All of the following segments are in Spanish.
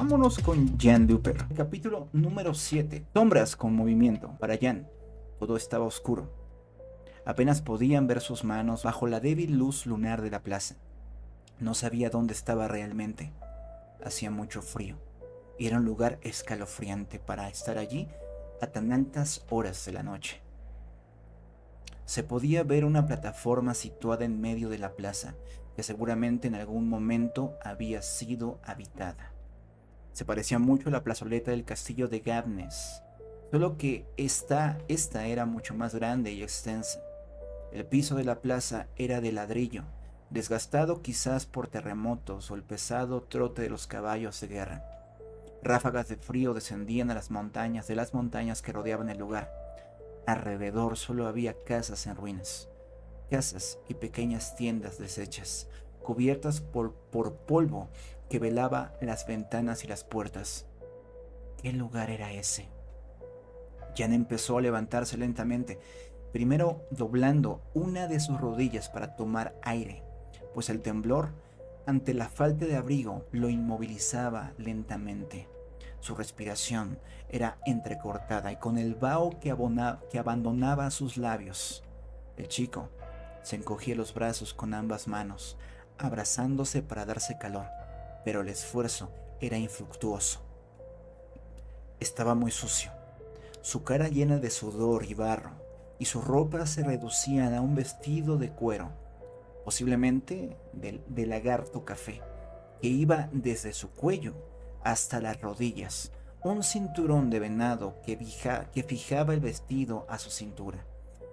Vámonos con Jan Duper. Capítulo número 7. Sombras con movimiento. Para Jan, todo estaba oscuro. Apenas podían ver sus manos bajo la débil luz lunar de la plaza. No sabía dónde estaba realmente. Hacía mucho frío. Y era un lugar escalofriante para estar allí a tan altas horas de la noche. Se podía ver una plataforma situada en medio de la plaza, que seguramente en algún momento había sido habitada. Se parecía mucho a la plazoleta del castillo de Gabnes, solo que esta era mucho más grande y extensa. El piso de la plaza era de ladrillo, desgastado quizás por terremotos o el pesado trote de los caballos de guerra. Ráfagas de frío descendían a las montañas de las montañas que rodeaban el lugar. Alrededor solo había casas en ruinas, casas y pequeñas tiendas deshechas, cubiertas por polvo que velaba las ventanas y las puertas. ¿Qué lugar era ese? Jan empezó a levantarse lentamente, primero doblando una de sus rodillas para tomar aire, pues el temblor ante la falta de abrigo lo inmovilizaba lentamente. Su respiración era entrecortada y con el vaho que abandonaba sus labios. El chico se encogía los brazos con ambas manos, abrazándose para darse calor, pero el esfuerzo era infructuoso. Estaba muy sucio, su cara llena de sudor y barro, y sus ropas se reducían a un vestido de cuero, posiblemente de lagarto café, que iba desde su cuello hasta las rodillas, un cinturón de venado que fijaba el vestido a su cintura,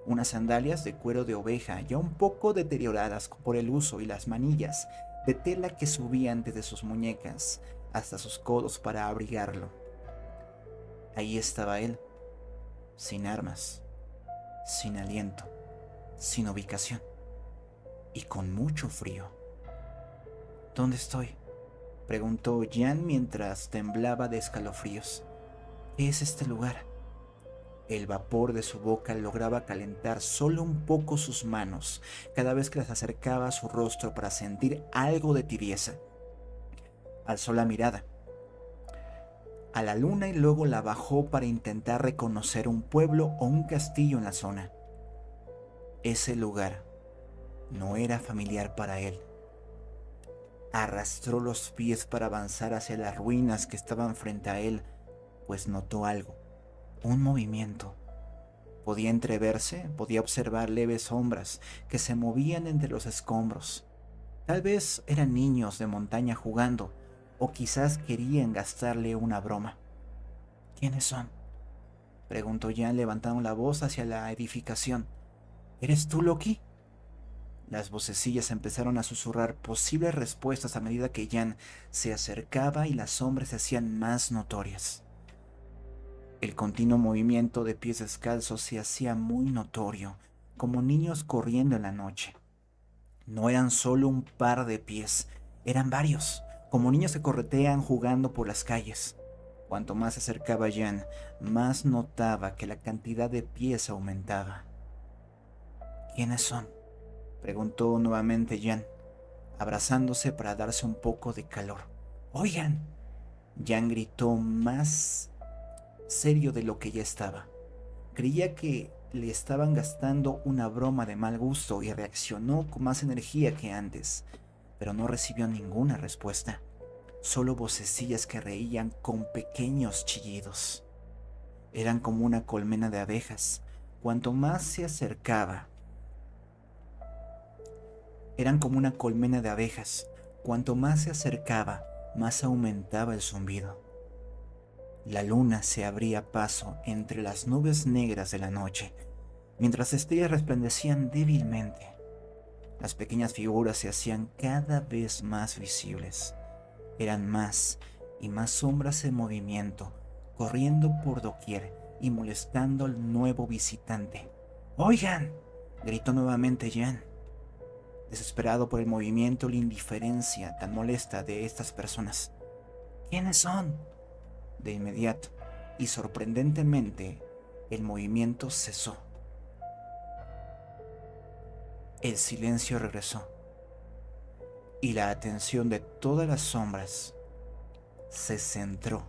unas sandalias de cuero de oveja ya un poco deterioradas por el uso y las manillas de tela que subían desde sus muñecas hasta sus codos para abrigarlo. Ahí estaba él, sin armas, sin aliento, sin ubicación y con mucho frío. ¿Dónde estoy?, preguntó Jan mientras temblaba de escalofríos. ¿Qué es este lugar? El vapor de su boca lograba calentar solo un poco sus manos cada vez que las acercaba a su rostro para sentir algo de tibieza. Alzó la mirada a la luna y luego la bajó para intentar reconocer un pueblo o un castillo en la zona. Ese lugar no era familiar para él. Arrastró los pies para avanzar hacia las ruinas que estaban frente a él, pues notó algo, un movimiento. Podía observar leves sombras que se movían entre los escombros. Tal vez eran niños de montaña jugando, o quizás querían gastarle una broma. ¿Quiénes son?, preguntó Jan levantando la voz hacia la edificación. ¿Eres tú, Loki? Las vocecillas empezaron a susurrar posibles respuestas a medida que Jan se acercaba y las sombras se hacían más notorias. El continuo movimiento de pies descalzos se hacía muy notorio, como niños corriendo en la noche. No eran solo un par de pies, eran varios, como niños que corretean jugando por las calles. Cuanto más se acercaba Jan, más notaba que la cantidad de pies aumentaba. ¿Quiénes son?, preguntó nuevamente Jan, abrazándose para darse un poco de calor. ¡Oigan!, Jan gritó más serio de lo que ya estaba. Creía que le estaban gastando una broma de mal gusto y reaccionó con más energía que antes, pero no recibió ninguna respuesta, solo vocecillas que reían con pequeños chillidos. Eran como una colmena de abejas. Cuanto más se acercaba, eran como una colmena de abejas. Cuanto más se acercaba, más aumentaba el zumbido. La luna se abría paso entre las nubes negras de la noche, mientras las estrellas resplandecían débilmente. Las pequeñas figuras se hacían cada vez más visibles. Eran más y más sombras en movimiento, corriendo por doquier y molestando al nuevo visitante. ¡Oigan!, gritó nuevamente Jan, desesperado por el movimiento y la indiferencia tan molesta de estas personas. ¿Quiénes son? De inmediato, y sorprendentemente, el movimiento cesó. El silencio regresó, y la atención de todas las sombras se centró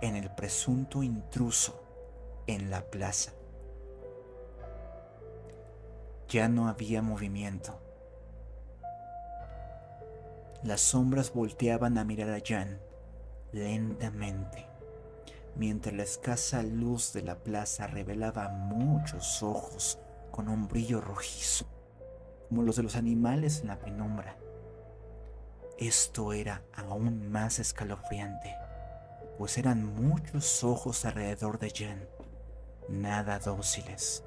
en el presunto intruso en la plaza. Ya no había movimiento. Las sombras volteaban a mirar a Jan lentamente, mientras la escasa luz de la plaza revelaba muchos ojos con un brillo rojizo, como los de los animales en la penumbra. Esto era aún más escalofriante, pues eran muchos ojos alrededor de Jan, nada dóciles,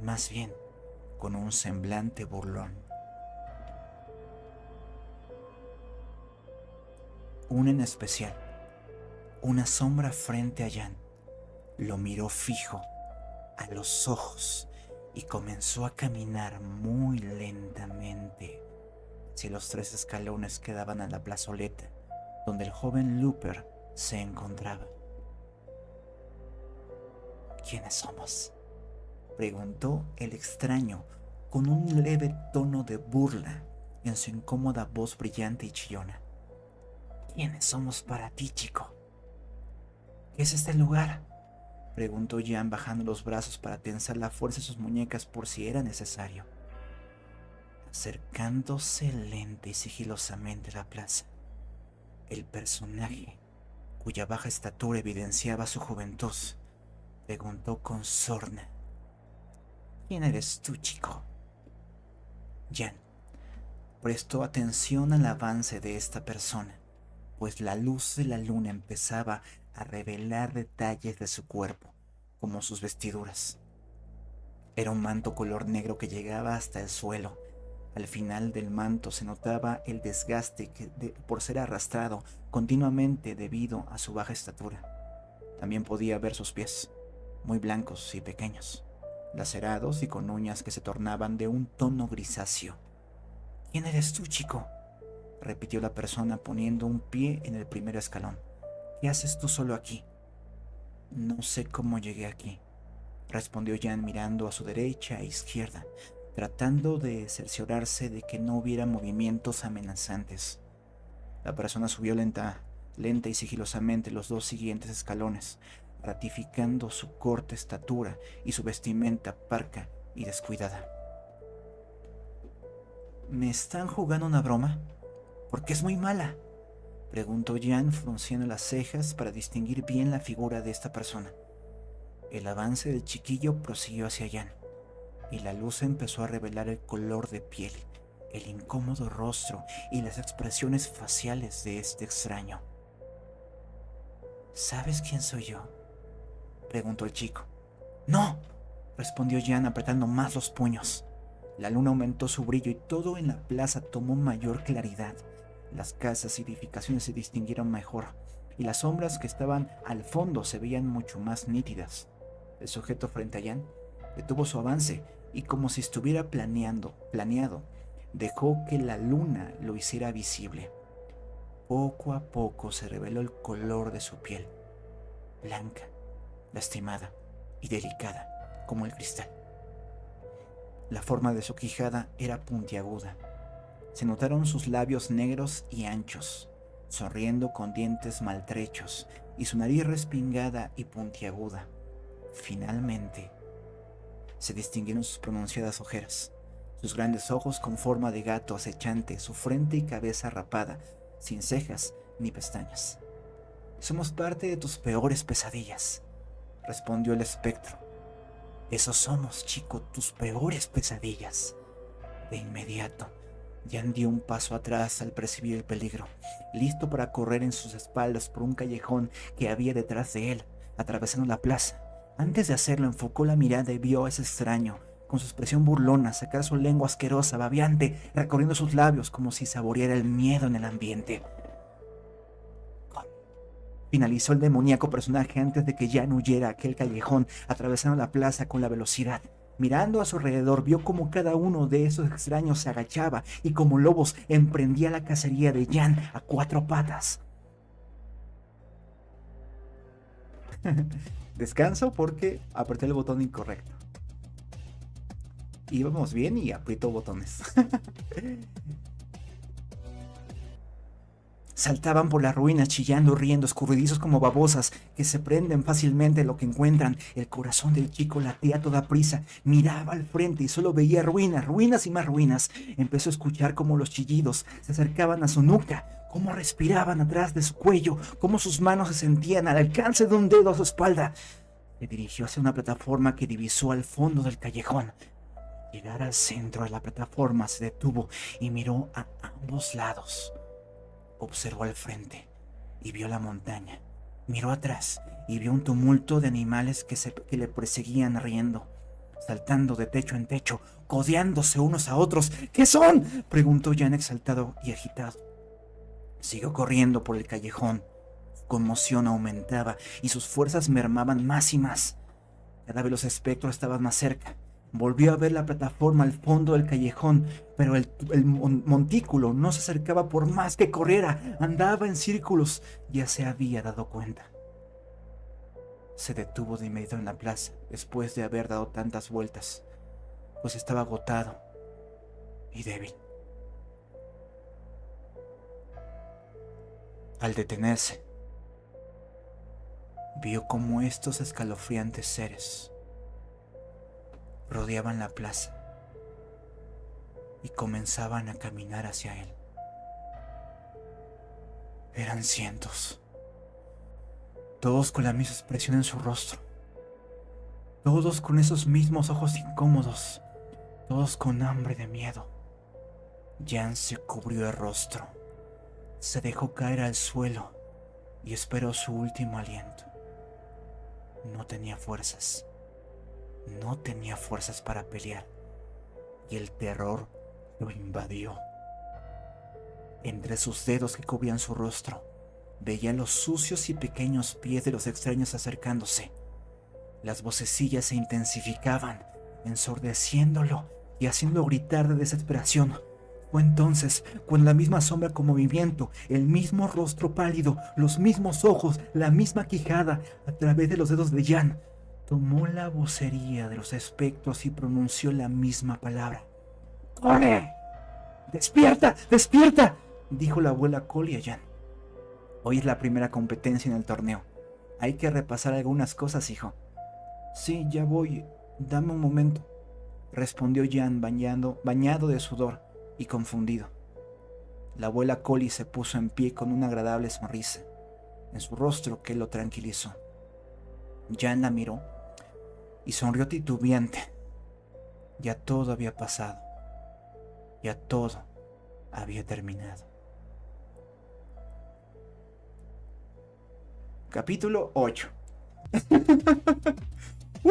más bien con un semblante burlón. Uno en especial, una sombra frente a Jan, lo miró fijo a los ojos y comenzó a caminar muy lentamente hacia los 3 escalones que daban a la plazoleta donde el joven Looper se encontraba. ¿Quiénes somos?, preguntó el extraño con un leve tono de burla en su incómoda voz brillante y chillona. ¿Quiénes somos para ti, chico? ¿Qué es este lugar?, preguntó Jan bajando los brazos para tensar la fuerza de sus muñecas por si era necesario. Acercándose lenta y sigilosamente a la plaza, el personaje, cuya baja estatura evidenciaba su juventud, preguntó con sorna. ¿Quién eres tú, chico? Jan prestó atención al avance de esta persona, pues la luz de la luna empezaba a revelar detalles de su cuerpo, como sus vestiduras. Era un manto color negro que llegaba hasta el suelo. Al final del manto se notaba el desgaste por ser arrastrado continuamente debido a su baja estatura. También podía ver sus pies, muy blancos y pequeños, lacerados y con uñas que se tornaban de un tono grisáceo. ¿Quién eres tú, chico?, repitió la persona poniendo un pie en el primer escalón. ¿Qué haces tú solo aquí? No sé cómo llegué aquí, respondió Jan mirando a su derecha e izquierda, tratando de cerciorarse de que no hubiera movimientos amenazantes. La persona subió lenta y sigilosamente los 2 siguientes escalones, ratificando su corta estatura y su vestimenta parca y descuidada. ¿Me están jugando una broma? ¿Por qué es muy mala?, preguntó Jan frunciendo las cejas para distinguir bien la figura de esta persona. El avance del chiquillo prosiguió hacia Jan, y la luz empezó a revelar el color de piel, el incómodo rostro y las expresiones faciales de este extraño. ¿Sabes quién soy yo?, preguntó el chico. ¡No!, respondió Jan apretando más los puños. La luna aumentó su brillo y todo en la plaza tomó mayor claridad. Las casas y edificaciones se distinguieron mejor, y las sombras que estaban al fondo se veían mucho más nítidas. El sujeto frente a Jan detuvo su avance y, como si estuviera planeado, dejó que la luna lo hiciera visible. Poco a poco se reveló el color de su piel, blanca, lastimada y delicada como el cristal. La forma de su quijada era puntiaguda. Se notaron sus labios negros y anchos, sonriendo con dientes maltrechos, y su nariz respingada y puntiaguda. Finalmente, se distinguieron sus pronunciadas ojeras, sus grandes ojos con forma de gato acechante, su frente y cabeza rapada, sin cejas ni pestañas. «Somos parte de tus peores pesadillas», respondió el espectro. «Esos somos, chico, tus peores pesadillas». De inmediato, Jan dio un paso atrás al percibir el peligro, listo para correr en sus espaldas por un callejón que había detrás de él, atravesando la plaza. Antes de hacerlo, enfocó la mirada y vio a ese extraño, con su expresión burlona, sacar su lengua asquerosa, babeante, recorriendo sus labios como si saboreara el miedo en el ambiente. Finalizó el demoníaco personaje antes de que Jan huyera a aquel callejón, atravesando la plaza con la velocidad. Mirando a su alrededor, vio como cada uno de esos extraños se agachaba y como lobos emprendía la cacería de Jan a 4 patas. Descanso porque apreté el botón incorrecto. Íbamos bien y aprieto botones. Saltaban por las ruinas chillando, riendo, escurridizos como babosas que se prenden fácilmente lo que encuentran. El corazón del chico latía a toda prisa. Miraba al frente y solo veía ruinas, ruinas y más ruinas. Empezó a escuchar cómo los chillidos se acercaban a su nuca, cómo respiraban atrás de su cuello, cómo sus manos se sentían al alcance de un dedo a su espalda. Se dirigió hacia una plataforma que divisó al fondo del callejón. Al llegar al centro de la plataforma se detuvo y miró a ambos lados. Observó al frente y vio la montaña. Miró atrás y vio un tumulto de animales que le perseguían riendo, saltando de techo en techo, codeándose unos a otros. ¿Qué son?, preguntó Jan exaltado y agitado. Siguió corriendo por el callejón. Su conmoción aumentaba y sus fuerzas mermaban más y más. Cada vez los espectros estaban más cerca. Volvió a ver la plataforma al fondo del callejón, pero el montículo no se acercaba por más que corriera. Andaba en círculos. Ya se había dado cuenta. Se detuvo de inmediato en la plaza, después de haber dado tantas vueltas, pues estaba agotado y débil. Al detenerse, vio cómo estos escalofriantes seres rodeaban la plaza y comenzaban a caminar hacia él. Eran cientos, todos con la misma expresión en su rostro, todos con esos mismos ojos incómodos, todos con hambre de miedo. Jan se cubrió el rostro, se dejó caer al suelo y esperó su último aliento. No tenía fuerzas. No tenía fuerzas para pelear, y el terror lo invadió. Entre sus dedos que cubrían su rostro, veía los sucios y pequeños pies de los extraños acercándose. Las vocecillas se intensificaban, ensordeciéndolo y haciéndolo gritar de desesperación. Fue entonces cuando la misma sombra con movimiento, el mismo rostro pálido, los mismos ojos, la misma quijada, a través de los dedos de Jan, tomó la vocería de los espectros y pronunció la misma palabra. ¡Corre! ¡Despierta! ¡Despierta!, dijo la abuela Collie a Jan. Hoy es la primera competencia en el torneo. Hay que repasar algunas cosas, hijo. Sí, ya voy. Dame un momento, respondió Jan bañado de sudor y confundido. La abuela Collie se puso en pie con una agradable sonrisa en su rostro que lo tranquilizó. Jan la miró y sonrió titubeante. Ya todo había pasado. Ya todo había terminado. Capítulo 8. ¡Uh!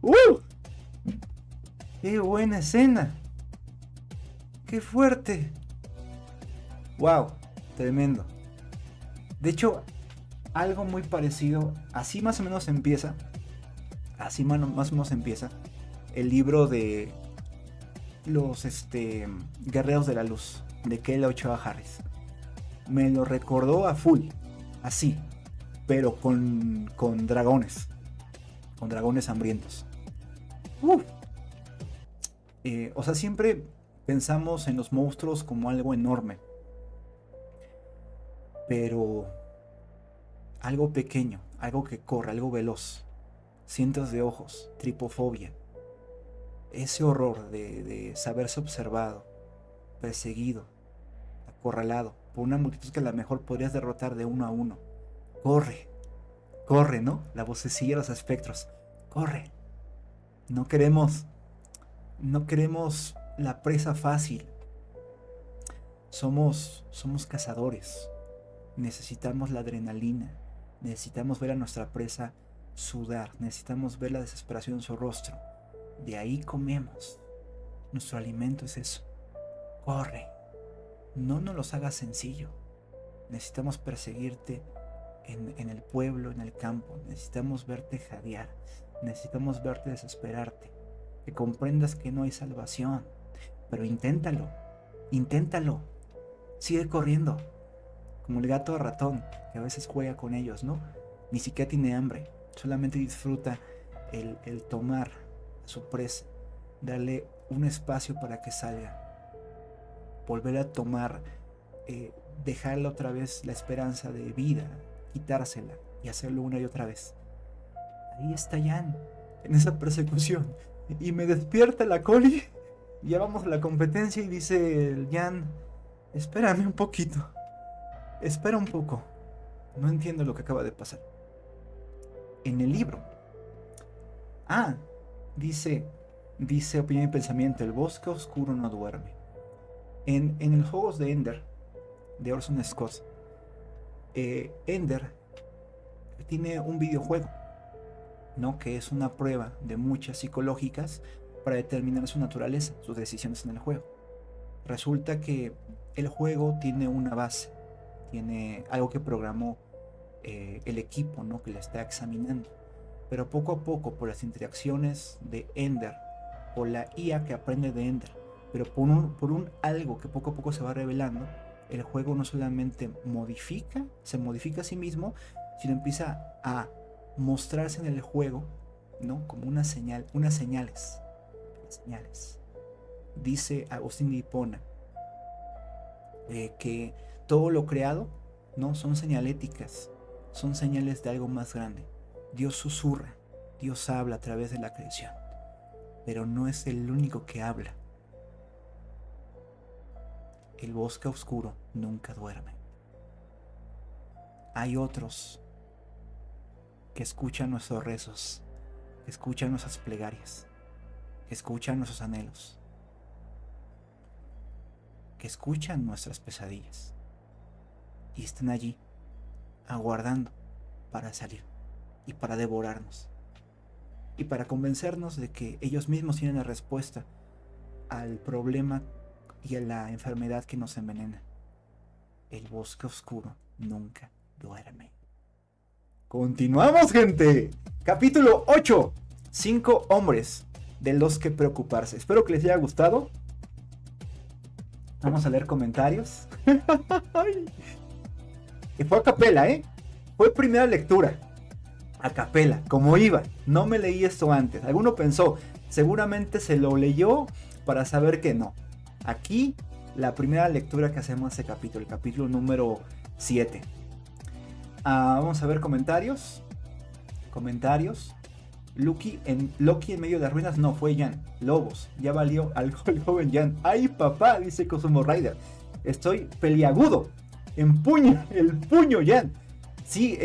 ¡Uh! ¡Qué buena escena! ¡Qué fuerte! ¡Wow! Tremendo. De hecho, algo muy parecido, así más o menos empieza el libro de los Guerreros de la Luz, de Kela Ochoa Harris. Me lo recordó a full, así, pero con dragones hambrientos. O sea, siempre pensamos en los monstruos como algo enorme, pero algo pequeño, algo que corre, algo veloz, cientos de ojos, tripofobia, ese horror de saberse observado, perseguido, acorralado por una multitud que a lo mejor podrías derrotar de uno a uno. Corre, ¿no? La vocecilla de los espectros. Corre. No queremos la presa fácil. Somos cazadores. Necesitamos la adrenalina. Necesitamos ver a nuestra presa sudar. Necesitamos ver la desesperación en su rostro. De ahí comemos. Nuestro alimento es eso. Corre. No nos los hagas sencillo. Necesitamos perseguirte en el pueblo, en el campo. Necesitamos verte jadear. Necesitamos verte desesperarte. Que comprendas que no hay salvación. Pero inténtalo. Sigue corriendo. Como el gato ratón, que a veces juega con ellos, ¿no? Ni siquiera tiene hambre. Solamente disfruta el tomar a su presa. Darle un espacio para que salga. Volver a tomar dejarle otra vez la esperanza de vida, quitársela y hacerlo una y otra vez. Ahí está Jan, en esa persecución. Y me despierta la Coli. Ya vamos a la competencia y dice el Jan, espérame un poquito. Espera un poco. No entiendo lo que acaba de pasar. En el libro. Dice Opinión y Pensamiento, el bosque oscuro no duerme. En el Juegos de Ender, de Orson Scott, Ender tiene un videojuego, ¿no? Que es una prueba de muchas psicológicas para determinar su naturaleza, sus decisiones en el juego. Resulta que el juego tiene una base, tiene algo que programó el equipo, ¿no? Que le está examinando. Pero poco a poco, por las interacciones de Ender, por la IA que aprende de Ender, pero por un algo que poco a poco se va revelando, el juego no solamente se modifica a sí mismo, sino empieza a mostrarse en el juego, ¿no? Como unas señales. Dice Agustín de Hipona que todo lo creado, ¿no? Son señaléticas, son señales de algo más grande. Dios susurra, Dios habla a través de la creación, pero no es el único que habla. El bosque oscuro nunca duerme. Hay otros que escuchan nuestros rezos, que escuchan nuestras plegarias, que escuchan nuestros anhelos, que escuchan nuestras pesadillas y están allí, aguardando para salir y para devorarnos y para convencernos de que ellos mismos tienen la respuesta al problema y a la enfermedad que nos envenena. El bosque oscuro nunca duerme. Continuamos, gente. Capítulo 8. 5 hombres de los que preocuparse. Espero que les haya gustado. Vamos a leer comentarios. Y fue a capela, Fue primera lectura. A capela, como iba. No me leí esto antes. Alguno pensó, seguramente se lo leyó para saber que no. Aquí, la primera lectura que hacemos de este capítulo, el capítulo número 7. Vamos a ver comentarios. Loki en medio de las ruinas, no, fue Jan. Lobos, ya valió algo el joven Jan. ¡Ay, papá! Dice Kosumo Rider. Estoy peliagudo. Empuña el puño, Jan. Sí,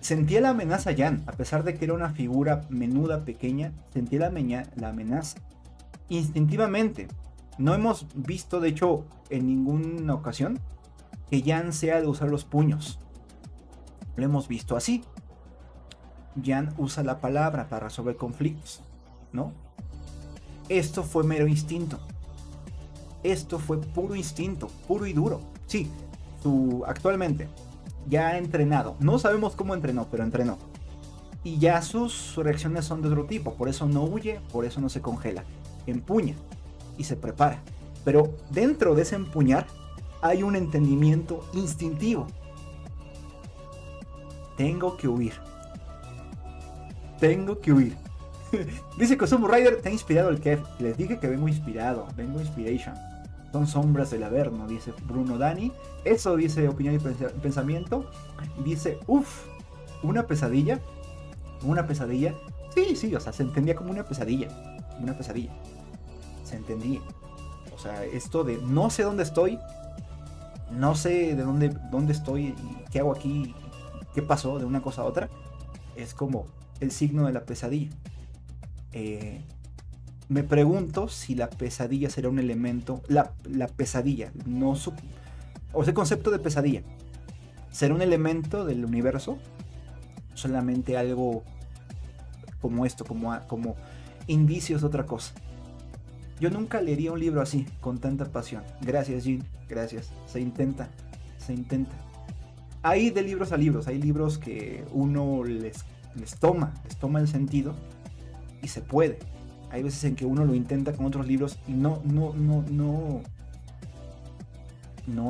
sentía la amenaza Jan. A pesar de que era una figura menuda, pequeña, sentía la amenaza. Instintivamente. No hemos visto, de hecho, en ninguna ocasión, que Jan sea de usar los puños. Lo hemos visto así. Jan usa la palabra para resolver conflictos, ¿no? Esto fue mero instinto. Esto fue puro instinto, puro y duro. Sí, actualmente ya ha entrenado. No sabemos cómo entrenó, pero entrenó. Y ya sus reacciones son de otro tipo. Por eso no huye, por eso no se congela. Empuña y se prepara. Pero dentro de ese empuñar hay un entendimiento instintivo. Tengo que huir. Dice Kosumo Rider, te ha inspirado el Kev. Les dije que vengo inspirado. Vengo inspiration. Son sombras del Averno, dice Bruno Dani. Eso dice Opinión y Pensamiento. Dice, una pesadilla. Sí, o sea, se entendía como una pesadilla. Se entendía. O sea, esto de no sé dónde estoy. No sé de dónde estoy y qué hago aquí. ¿Qué pasó de una cosa a otra? Es como el signo de la pesadilla. Me pregunto si la pesadilla será un elemento. La pesadilla, o sea, el concepto de pesadilla, ¿será un elemento del universo? Solamente algo como esto, como indicios de otra cosa. Yo nunca leería un libro así, con tanta pasión. Gracias, Jean, gracias. Se intenta. Hay de libros a libros, hay libros que uno les toma el sentido y se puede. Hay veces en que uno lo intenta con otros libros y no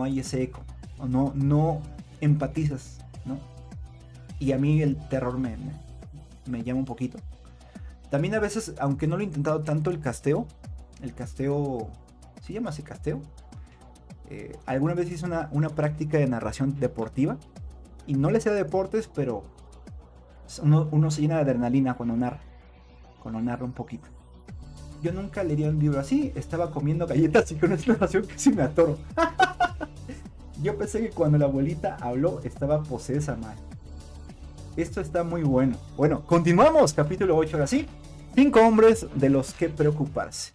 hay ese eco, no empatizas, ¿no? Y a mí el terror me llama un poquito. También a veces, aunque no lo he intentado tanto, el casteo, ¿se llama así casteo? Alguna vez hice una práctica de narración deportiva. Y no le sé a deportes, pero uno se llena de adrenalina cuando narra un poquito. Yo nunca leería un libro así. Estaba comiendo galletas y con esta narración casi me atoro. Yo pensé que cuando la abuelita habló estaba posesa, man. Esto está muy bueno. Bueno, continuamos. Capítulo 8 ahora sí. 5 hombres de los que preocuparse.